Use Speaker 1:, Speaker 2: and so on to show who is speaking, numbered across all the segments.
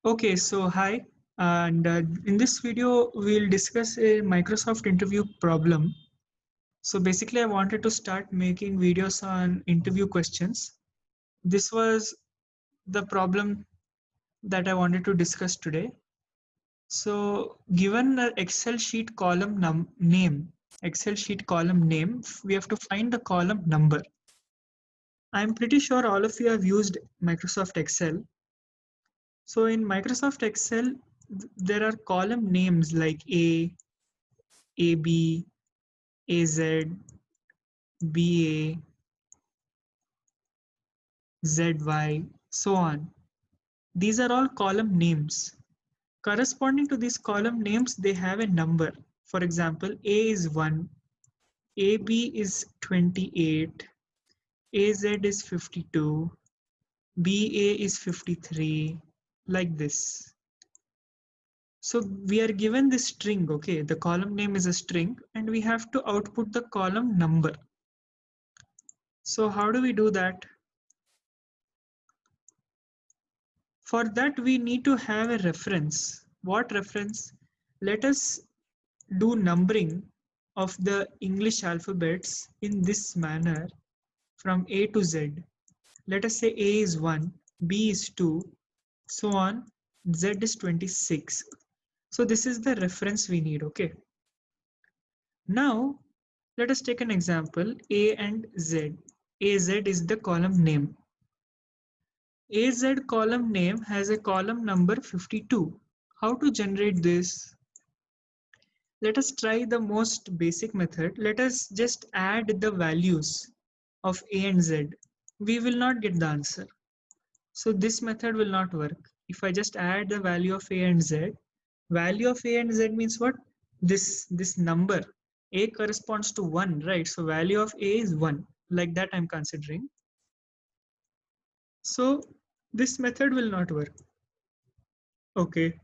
Speaker 1: Okay, so hi, and in this video we'll discuss a Microsoft interview problem. So basically I wanted to start making videos on interview questions. This was the problem that I wanted to discuss today. So given the Excel sheet column name, we have to find the column number. I'm pretty sure all of you have used Microsoft Excel. So in Microsoft Excel, there are column names like A, AB, AZ, BA, ZY, so on. These are all column names. Corresponding to these column names, they have a number. For example, A is 1, AB is 28, AZ is 52, BA is 53, like this. So we are given this string, okay, the column name is a string and we have to output the column number. So how do we do that? For that, we need to have a reference. What reference? Let us do numbering of the English alphabets in this manner from A to Z. Let us say A is 1, B is 2, so on, Z is 26. So this is the reference we need, okay? Now, let us take an example, A and Z. AZ is the column name. AZ column name has a column number 52. How to generate this? Let us try the most basic method. Let us just add the values of A and Z. We will not get the answer. So this method will not work. If I just add the value of A and Z, value of A and Z means what? This number. A corresponds to 1, right? So value of A is 1. Like that I'm considering. So this method will not work. Okay.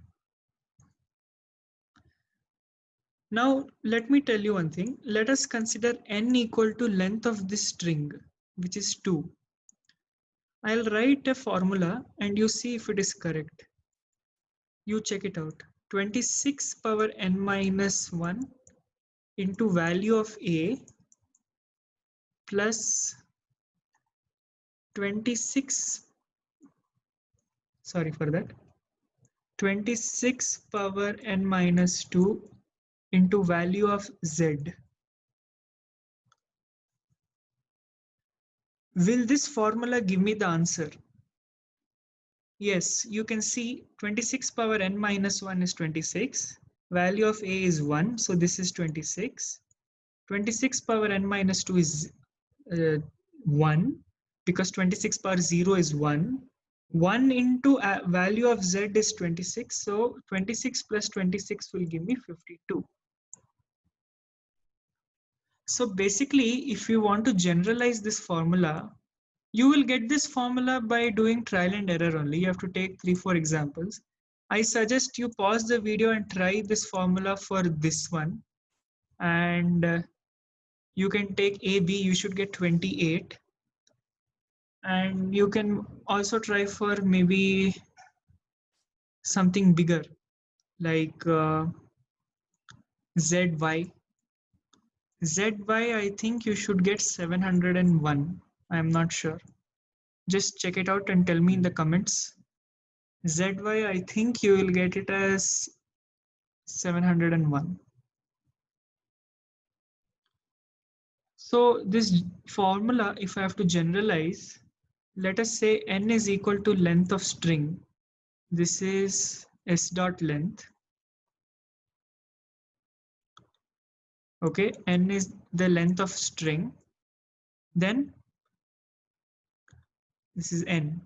Speaker 1: Now, let me tell you one thing. Let us consider n equal to length of this string, which is 2. I'll write a formula and you see if it is correct. You check it out. 26 power n minus 1 into value of a plus 26, sorry for that, 26 power n minus 2 into value of z. Will this formula give me the answer? Yes, you can see 26 power n minus 1 is 26. Value of a is 1, so this is 26. 26 power n minus 2 is 1 because 26 power 0 is 1. 1 into value of z is 26, so 26 plus 26 will give me 52. So basically, if you want to generalize this formula, you will get this formula by doing trial and error only. You have to take 3-4 examples. I suggest you pause the video and try this formula for this one. And you can take AB, you should get 28. And you can also try for maybe something bigger like ZY. ZY, I think you should get 701. I'm not sure. Just check it out and tell me in the comments. ZY, I think you will get it as 701. So this formula, if I have to generalize, let us say n is equal to length of string. This is s dot length. Okay, n is the length of string. Then this is n.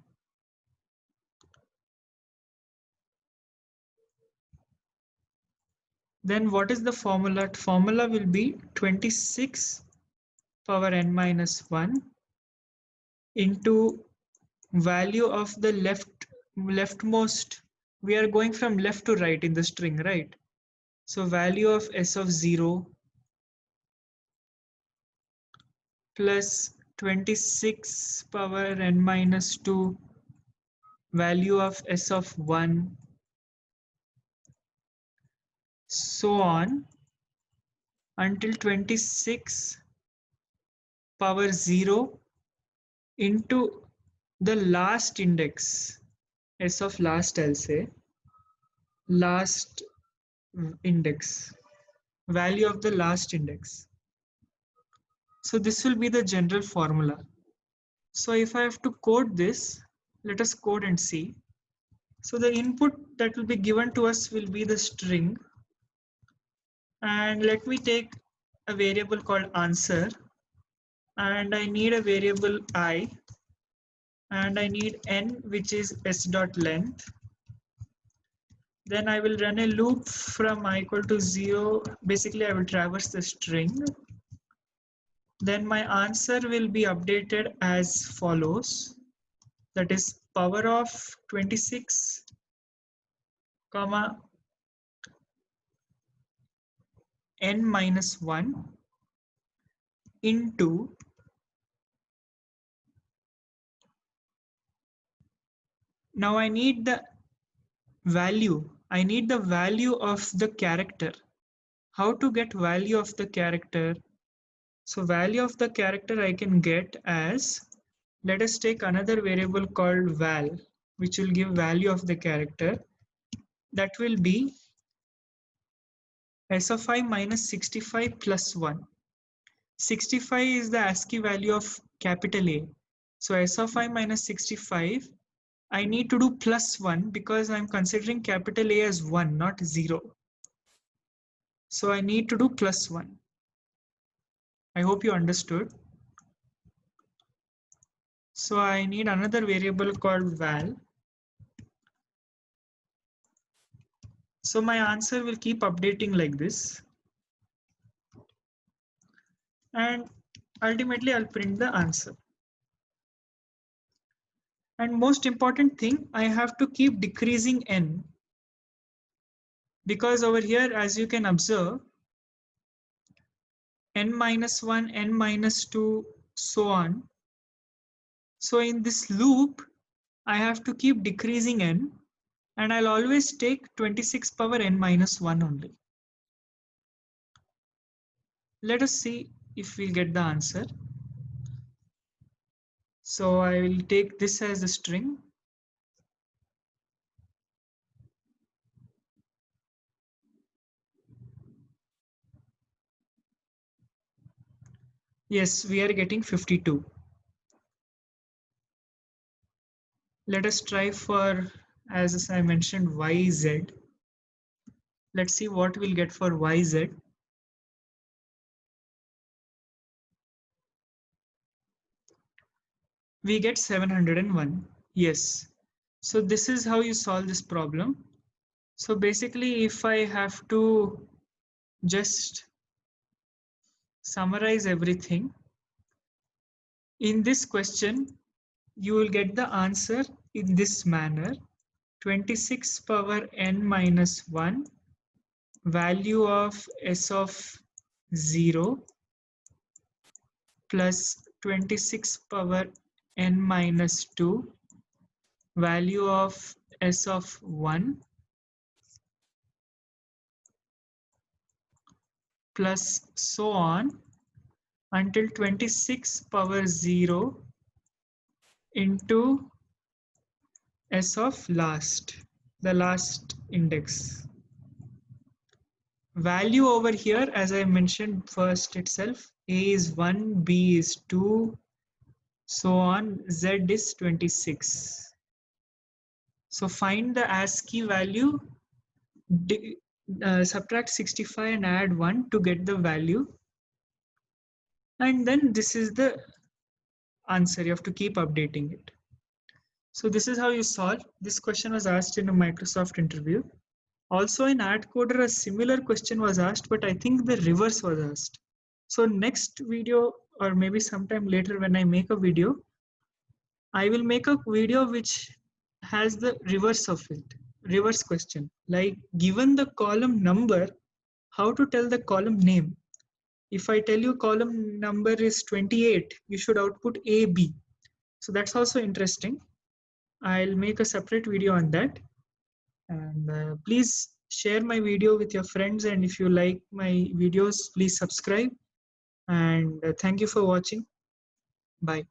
Speaker 1: Then what is the formula? Formula will be 26 power n minus 1 into value of the leftmost. We are going from left to right in the string, right? So value of s of 0 plus 26 power n minus 2 value of s of 1 so on until 26 power 0 into the last index. S of last, I'll say last index, value of the last index. So this will be the general formula. So if I have to code this, let us code and see. So the input that will be given to us will be the string, and let me take a variable called answer, and I need a variable I, and I need n, which is s dot length. Then I will run a loop from I equal to 0. Basically, I will traverse the string. Then my answer will be updated as follows. That is power of 26, comma, n minus 1 into now I need the value. I need the value of the character. How to get value of the character? So value of the character I can get as, let us take another variable called val, which will give value of the character. That will be s of I minus 65 plus 1. 65 is the ASCII value of capital A. So s of I minus 65, I need to do plus 1 because I'm considering capital A as 1, not 0. So I need to do plus 1. I hope you understood. So I need another variable called val. So my answer will keep updating like this. And ultimately I'll print the answer. And most important thing, I have to keep decreasing n, because over here, as you can observe, n minus 1, n minus 2, so on. So in this loop, I have to keep decreasing n, and I'll always take 26 power n minus 1 only. Let us see if we'll get the answer. So I will take this as a string. Yes, we are getting 52. Let us try for, as I mentioned, YZ. Let's see what we'll get for YZ. We get 701. Yes. So this is how you solve this problem. So basically, if I have to just summarize everything, in this question, you will get the answer in this manner. 26 power n minus 1, value of s of 0, plus 26 power n minus 2, value of s of 1, plus so on until 26 power 0 into s of last, the last index. Value over here, as I mentioned first itself, a is 1, b is 2, so on, z is 26. So find the ASCII value, subtract 65 and add 1 to get the value. And then this is the answer. You have to keep updating it. So this is how you solve. This question was asked in a Microsoft interview. Also in AdCoder, a similar question was asked, but I think the reverse was asked. So next video, or maybe sometime later when I make a video, I will make a video which has the reverse of it, reverse question. Like given the column number, how to tell the column name. If I tell you column number is 28, you should output A, B. So that's also interesting. I'll make a separate video on that. And please share my video with your friends, and if you like my videos, please subscribe. And thank you for watching. Bye.